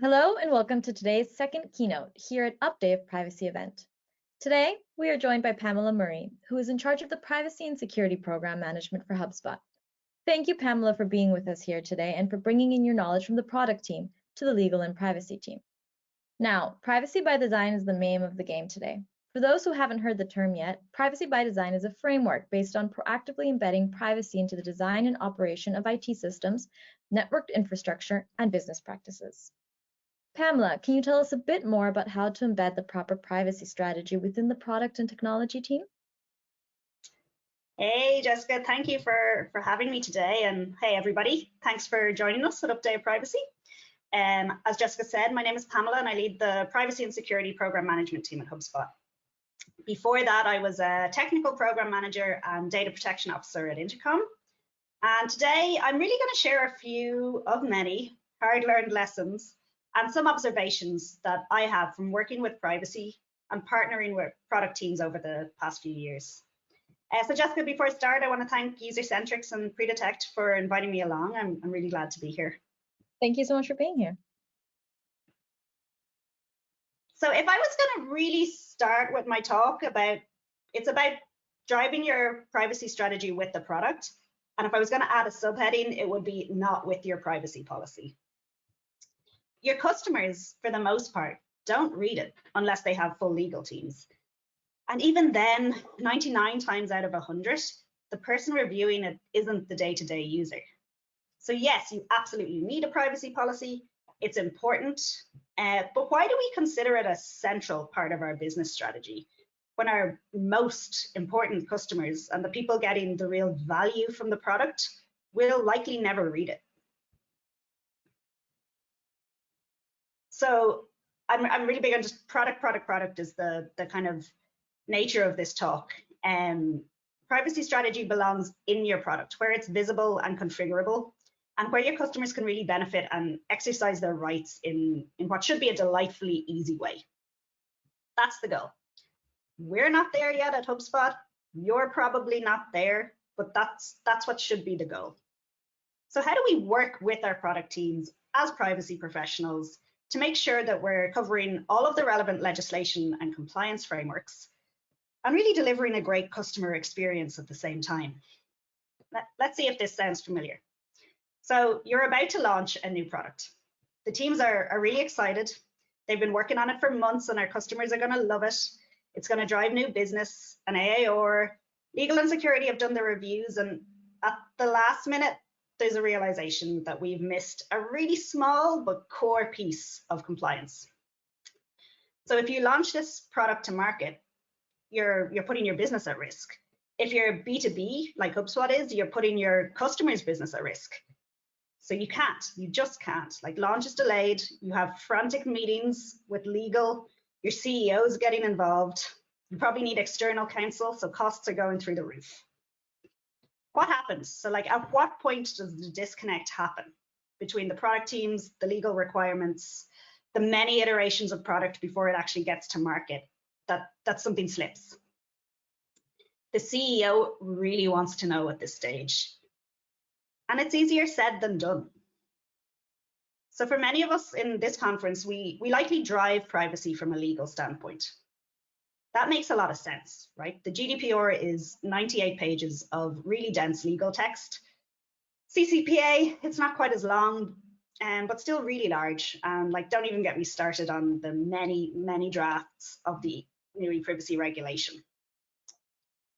Hello and welcome to today's second keynote here at Update Privacy event. Today, we are joined by Pamela Murray, who is in charge of the Privacy and Security Program Management for Hubspot. Thank you, Pamela, for being with us here today and for bringing in your knowledge from the product team to the legal and privacy team. Now, privacy by design is the name of the game today. For those who haven't heard the term yet, privacy by design is a framework based on proactively embedding privacy into the design and operation of IT systems, networked infrastructure, and business practices. Pamela, can you tell us a bit more about how to embed the proper privacy strategy within the product and technology team? Hey, Jessica, thank you for having me today. And hey, everybody, thanks for joining us at Update Privacy. As Jessica said, my name is Pamela and I lead the Privacy and Security Program Management team at HubSpot. Before that, I was a technical program manager and data protection officer at Intercom. And today, I'm really going to share a few of many hard-learned lessons and some observations that I have from working with privacy and partnering with product teams over the past few years. So Jessica, before I start, I want to thank UserCentrics and PreDetect for inviting me along. I'm really glad to be here. Thank you so much for being here. So if I was going to really start with my talk it's about driving your privacy strategy with the product. And if I was going to add a subheading, it would be not with your privacy policy. Your customers, for the most part, don't read it unless they have full legal teams. And even then, 99 times out of 100, the person reviewing it isn't the day-to-day user. So yes, you absolutely need a privacy policy. It's important, but why do we consider it a central part of our business strategy when our most important customers and the people getting the real value from the product will likely never read it? So I'm really big on just product is the kind of nature of this talk. Privacy strategy belongs in your product where it's visible and configurable and where your customers can really benefit and exercise their rights in what should be a delightfully easy way. That's the goal. We're not there yet at HubSpot. You're probably not there, but that's what should be the goal. So how do we work with our product teams as privacy professionals to make sure that we're covering all of the relevant legislation and compliance frameworks and really delivering a great customer experience at the same time? Let's see if this sounds familiar. So you're about to launch a new product. The teams are really excited. They've been working on it for months and our customers are going to love it. It's going to drive new business, and AAR, legal and security have done the reviews, and at the last minute, there's a realization that we've missed a really small but core piece of compliance. So if you launch this product to market, you're putting your business at risk. If you're B2B, like HubSpot is, you're putting your customer's business at risk. So you just can't. Like, launch is delayed, you have frantic meetings with legal, your CEO is getting involved, you probably need external counsel, so costs are going through the roof. What happens? So like, at what point does the disconnect happen between the product teams, the legal requirements, the many iterations of product before it actually gets to market, that something slips? The CEO really wants to know at this stage. And it's easier said than done. So for many of us in this conference, we likely drive privacy from a legal standpoint. That makes a lot of sense, right? The GDPR is 98 pages of really dense legal text. CCPA, it's not quite as long, but still really large. And like, don't even get me started on the many drafts of the new e-privacy regulation.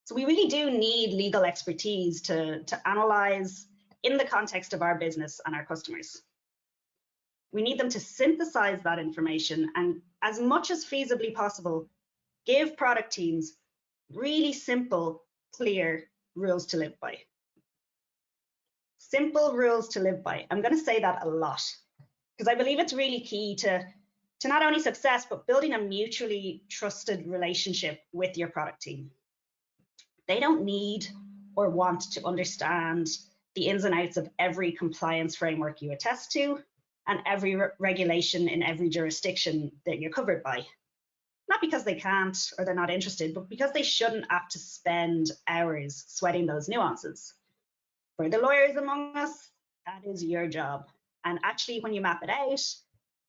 So we really do need legal expertise to analyze in the context of our business and our customers. We need them to synthesize that information and, as much as feasibly possible, give product teams really simple, clear rules to live by. Simple rules to live by. I'm going to say that a lot because I believe it's really key to not only success, but building a mutually trusted relationship with your product team. They don't need or want to understand the ins and outs of every compliance framework you attest to and every regulation in every jurisdiction that you're covered by. Not because they can't or they're not interested, but because they shouldn't have to spend hours sweating those nuances. For the lawyers among us, that is your job. And actually, when you map it out,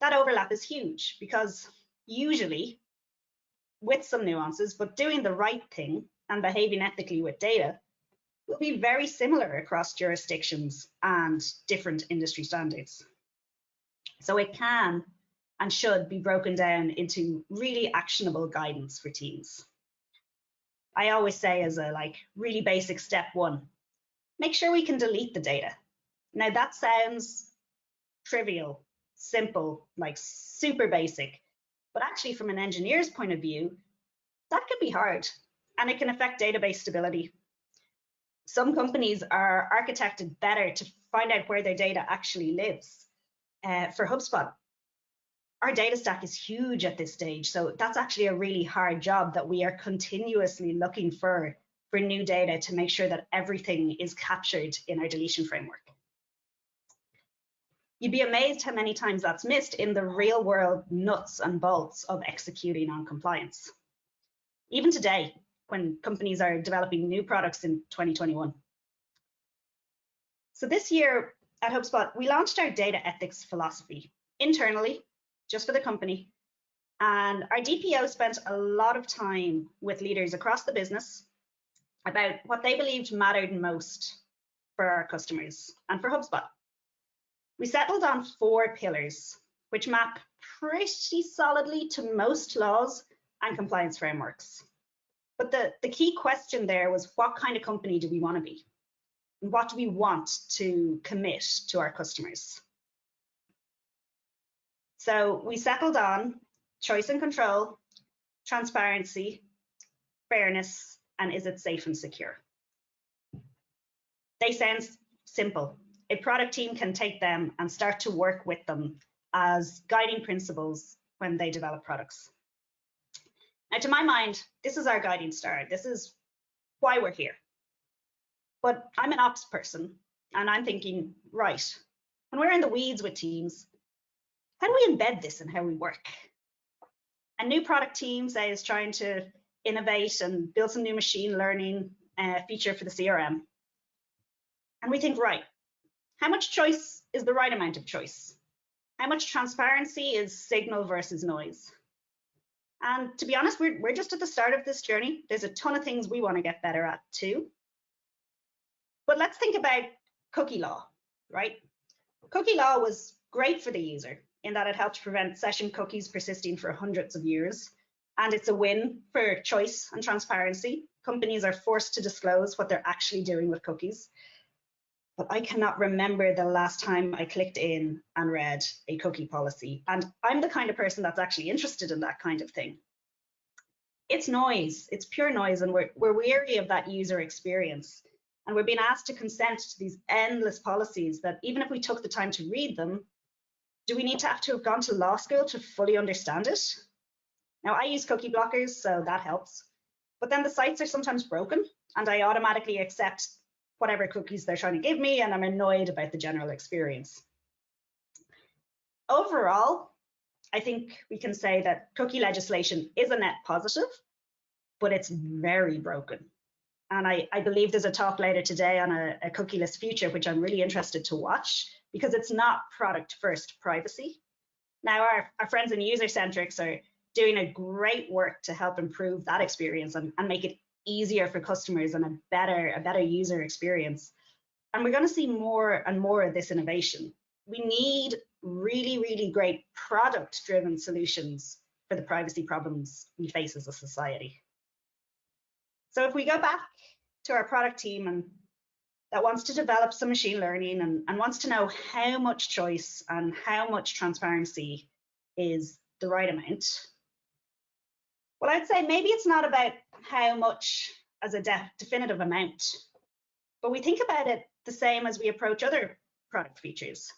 that overlap is huge because usually, with some nuances, but doing the right thing and behaving ethically with data will be very similar across jurisdictions and different industry standards. So it can and should be broken down into really actionable guidance for teams. I always say as a really basic step one, make sure we can delete the data. Now that sounds trivial, simple, like super basic, but actually from an engineer's point of view, that could be hard and it can affect database stability. Some companies are architected better to find out where their data actually lives. For Hubspot, our data stack is huge at this stage, so that's actually a really hard job that we are continuously looking for new data to make sure that everything is captured in our deletion framework. You'd be amazed how many times that's missed in the real world nuts and bolts of executing on compliance. Even today, when companies are developing new products in 2021. So this year at Hubspot, we launched our data ethics philosophy internally, just for the company. And our DPO spent a lot of time with leaders across the business about what they believed mattered most for our customers and for Hubspot. We settled on 4 pillars, which map pretty solidly to most laws and compliance frameworks. But the key question there was, what kind of company do we want to be? And what do we want to commit to our customers? So we settled on choice and control, transparency, fairness, and is it safe and secure? They sound simple. A product team can take them and start to work with them as guiding principles when they develop products. Now, to my mind, this is our guiding star. This is why we're here. But I'm an ops person, and I'm thinking, right, when we're in the weeds with teams, how do we embed this in how we work? A new product team, say, is trying to innovate and build some new machine learning feature for the CRM. And we think, right, how much choice is the right amount of choice? How much transparency is signal versus noise? And to be honest, we're just at the start of this journey. There's a ton of things we want to get better at too. But let's think about cookie law, right? Cookie law was great for the user in that it helped prevent session cookies persisting for hundreds of years. And it's a win for choice and transparency. Companies are forced to disclose what they're actually doing with cookies. But I cannot remember the last time I clicked in and read a cookie policy. And I'm the kind of person that's actually interested in that kind of thing. It's noise, it's pure noise, and we're weary of that user experience. And we're being asked to consent to these endless policies that even if we took the time to read them, do we need to have gone to law school to fully understand it? Now, I use cookie blockers, so that helps. But then the sites are sometimes broken, and I automatically accept whatever cookies they're trying to give me, and I'm annoyed about the general experience. Overall, I think we can say that cookie legislation is a net positive, but it's very broken. And I believe there's a talk later today on a cookieless future, which I'm really interested to watch, because it's not product first privacy. Now, our friends in user-centrics are doing a great work to help improve that experience and make it easier for customers and a better user experience. And we're going to see more and more of this innovation. We need really, really great product-driven solutions for the privacy problems we face as a society. So if we go back to our product team and that wants to develop some machine learning and wants to know how much choice and how much transparency is the right amount, well, I'd say maybe it's not about how much as a definitive amount, but we think about it the same as we approach other product features.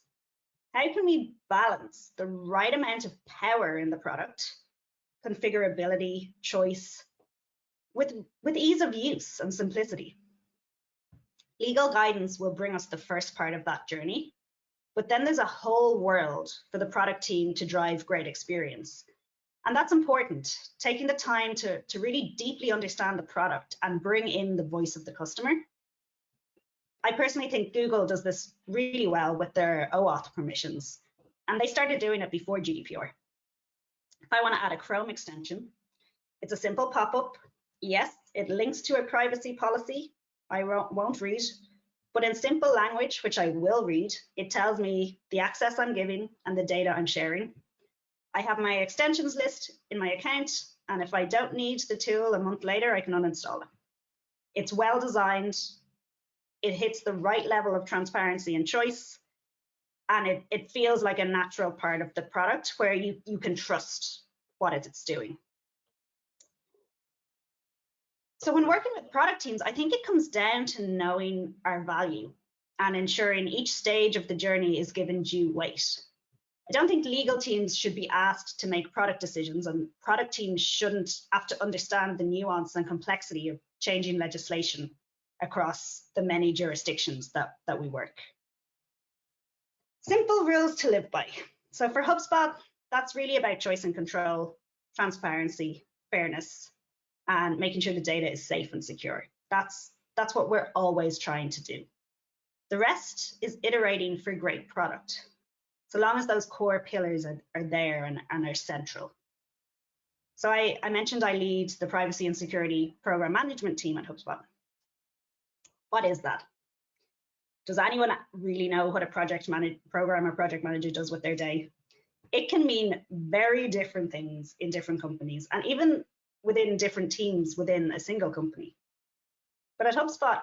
How can we balance the right amount of power in the product, configurability, choice, with ease of use and simplicity? Legal guidance will bring us the first part of that journey, but then there's a whole world for the product team to drive great experience. And that's important, taking the time to really deeply understand the product and bring in the voice of the customer. I personally think Google does this really well with their OAuth permissions. and they started doing it before GDPR. If I want to add a Chrome extension, it's a simple pop-up. Yes, it links to a privacy policy I won't read, but in simple language, which I will read, it tells me the access I'm giving and the data I'm sharing. I have my extensions list in my account, and if I don't need the tool a month later, I can uninstall it. It's well designed, it hits the right level of transparency and choice, and it feels like a natural part of the product where you can trust what it's doing. So when working with product teams, I think it comes down to knowing our value and ensuring each stage of the journey is given due weight. I don't think legal teams should be asked to make product decisions, and product teams shouldn't have to understand the nuance and complexity of changing legislation across the many jurisdictions that we work. Simple rules to live by. So for HubSpot, that's really about choice and control, transparency, fairness, and making sure the data is safe and secure. That's what we're always trying to do. The rest is iterating for great product, so long as those core pillars are there and are central. So I mentioned I lead the privacy and security program management team at HubSpot. What is that? Does anyone really know what a program or project manager does with their day? It can mean very different things in different companies, and even within different teams within a single company. But at HubSpot,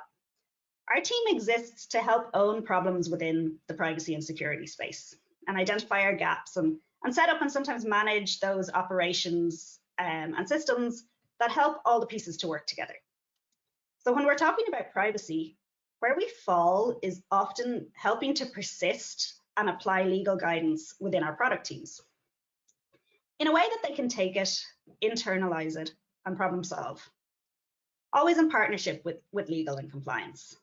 our team exists to help own problems within the privacy and security space and identify our gaps and set up and sometimes manage those operations and systems that help all the pieces to work together. So when we're talking about privacy, where we fall is often helping to persist and apply legal guidance within our product teams in a way that they can take it, internalize it, and problem solve, always in partnership with legal and compliance.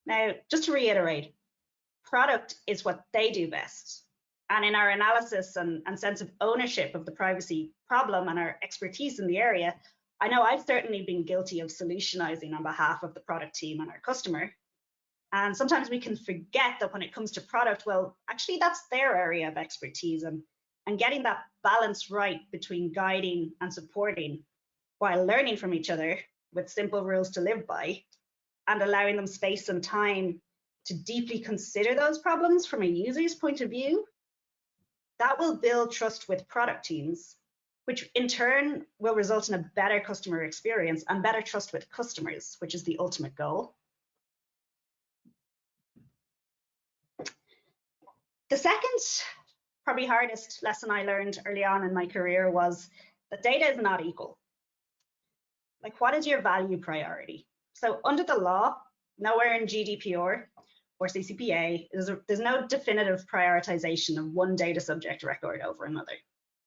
Now, just to reiterate, product is what they do best. And in our analysis and sense of ownership of the privacy problem and our expertise in the area, I know I've certainly been guilty of solutionizing on behalf of the product team and our customer. And sometimes we can forget that when it comes to product, well, actually that's their area of expertise, and getting that balance right between guiding and supporting while learning from each other with simple rules to live by and allowing them space and time to deeply consider those problems from a user's point of view, that will build trust with product teams, which in turn will result in a better customer experience and better trust with customers, which is the ultimate goal. The second, probably hardest lesson I learned early on in my career was that data is not equal. Like, what is your value priority? So under the law, nowhere in GDPR or CCPA, there's no definitive prioritization of one data subject record over another.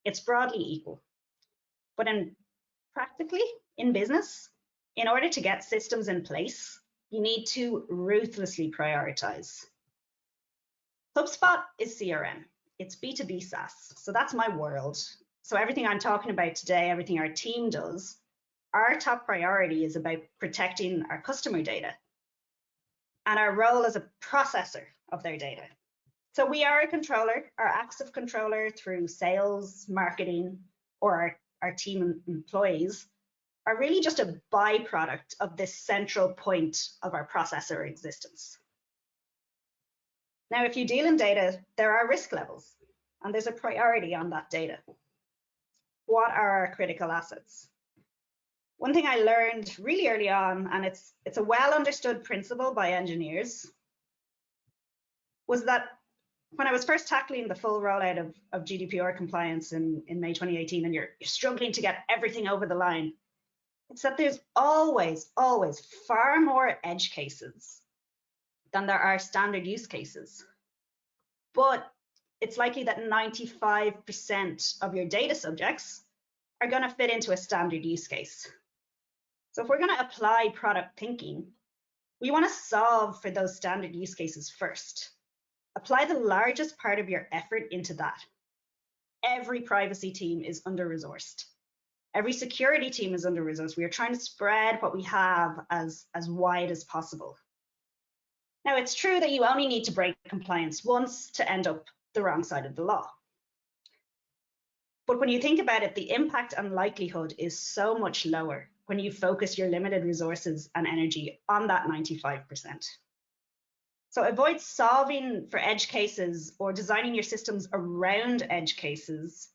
It's broadly equal. But practically, in business, in order to get systems in place, you need to ruthlessly prioritize. HubSpot is CRM. It's B2B SaaS. So that's my world. So everything I'm talking about today, everything our team does, our top priority is about protecting our customer data and our role as a processor of their data. So we are a controller, our active controller through sales, marketing, or our team employees are really just a byproduct of this central point of our processor existence. Now, if you deal in data, there are risk levels, and there's a priority on that data. What are our critical assets? One thing I learned really early on, and it's a well understood principle by engineers, was that when I was first tackling the full rollout of GDPR compliance in May 2018, and you're struggling to get everything over the line, it's that there's always far more edge cases than there are standard use cases. But it's likely that 95% of your data subjects are going to fit into a standard use case. So if we're going to apply product thinking, we want to solve for those standard use cases first. Apply the largest part of your effort into that. Every privacy team is under-resourced. Every security team is under-resourced. We are trying to spread what we have as wide as possible. Now, it's true that you only need to break compliance once to end up the wrong side of the law. But when you think about it, the impact and likelihood is so much lower when you focus your limited resources and energy on that 95%. So avoid solving for edge cases or designing your systems around edge cases.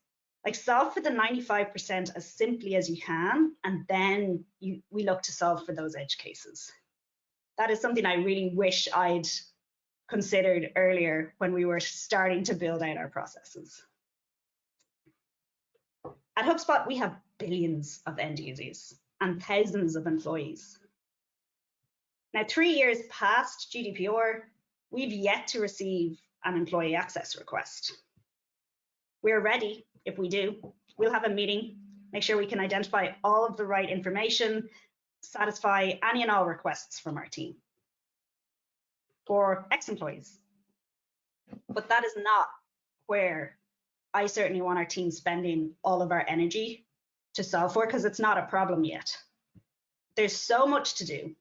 Like, solve for the 95% as simply as you can, and then we look to solve for those edge cases. That is something I really wish I'd considered earlier when we were starting to build out our processes. At HubSpot, we have billions of end users and thousands of employees. Now, 3 years past GDPR, we've yet to receive an employee access request. We're ready. If we do, we'll have a meeting, make sure we can identify all of the right information, satisfy any and all requests from our team or ex-employees. But that is not where I certainly want our team spending all of our energy to solve for, because it's not a problem yet. There's so much to do.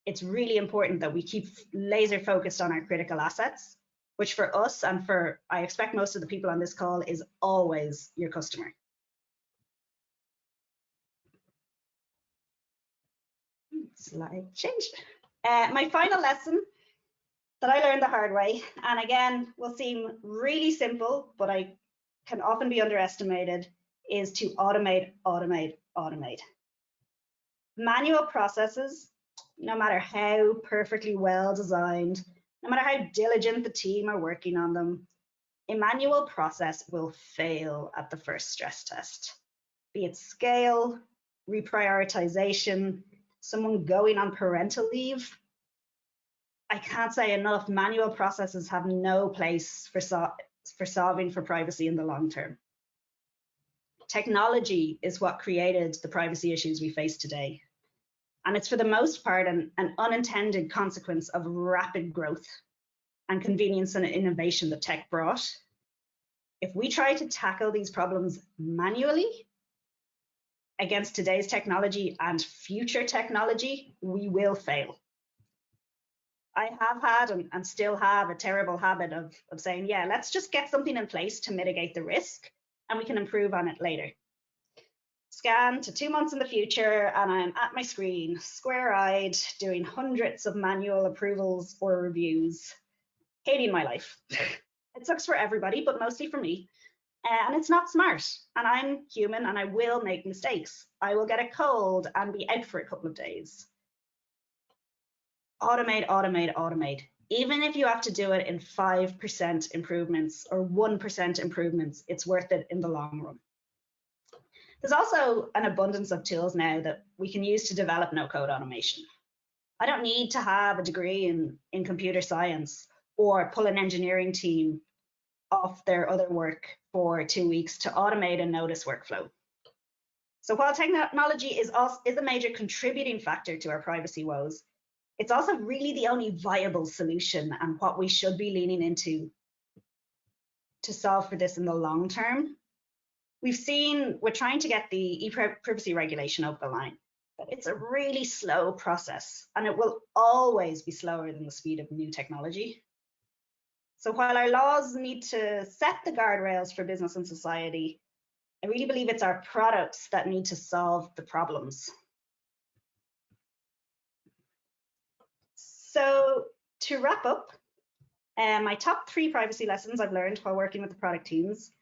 It's really important that we keep laser focused on our critical assets, which for us and for, I expect, most of the people on this call, is always your customer. Slide changed. My final lesson that I learned the hard way, and again, will seem really simple, but I can often be underestimated, is to automate, automate, automate. Manual processes, no matter how perfectly well designed, no matter how diligent the team are working on them, a manual process will fail at the first stress test. Be it scale, reprioritization, someone going on parental leave. I can't say enough, manual processes have no place for solving for privacy in the long term. Technology is what created the privacy issues we face today. And it's for the most part an unintended consequence of rapid growth and convenience and innovation that tech brought. If we try to tackle these problems manually against today's technology and future technology, we will fail. I have had and still have a terrible habit of saying, yeah, let's just get something in place to mitigate the risk and we can improve on it later. Scan to 2 months in the future and I'm at my screen, square-eyed, doing hundreds of manual approvals or reviews, hating my life. It sucks for everybody, but mostly for me. And it's not smart. And I'm human and I will make mistakes. I will get a cold and be out for a couple of days. Automate, automate, automate. Even if you have to do it in 5% improvements or 1% improvements, it's worth it in the long run. There's also an abundance of tools now that we can use to develop no-code automation. I don't need to have a degree in computer science or pull an engineering team off their other work for 2 weeks to automate a notice workflow. So while technology is a major contributing factor to our privacy woes, it's also really the only viable solution and what we should be leaning into to solve for this in the long term. We're trying to get the e-privacy regulation over the line, but it's a really slow process and it will always be slower than the speed of new technology. So while our laws need to set the guardrails for business and society, I really believe it's our products that need to solve the problems. So to wrap up, my top 3 privacy lessons I've learned while working with the product teams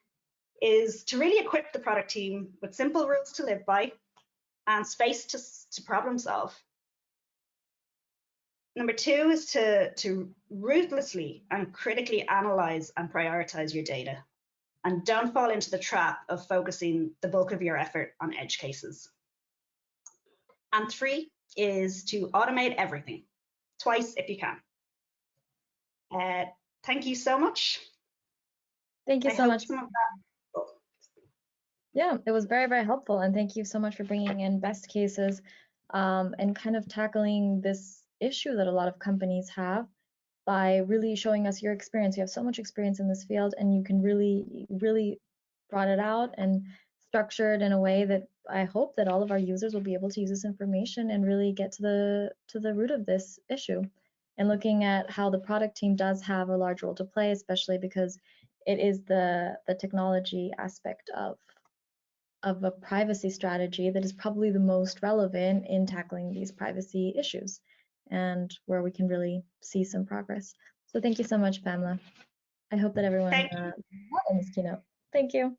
is to really equip the product team with simple rules to live by and space to problem solve. Number 2 is to ruthlessly and critically analyze and prioritize your data. And don't fall into the trap of focusing the bulk of your effort on edge cases. And 3 is to automate everything, twice if you can. Thank you so much. Thank you so much. Yeah, it was very, very helpful. And thank you so much for bringing in best cases and kind of tackling this issue that a lot of companies have by really showing us your experience. You have so much experience in this field and you can really brought it out and structured in a way that I hope that all of our users will be able to use this information and really get to the root of this issue. and looking at how the product team does have a large role to play, especially because it is the technology aspect of a privacy strategy that is probably the most relevant in tackling these privacy issues and where we can really see some progress. So thank you so much, Pamela. I hope that everyone Thank you. in this keynote. Thank you.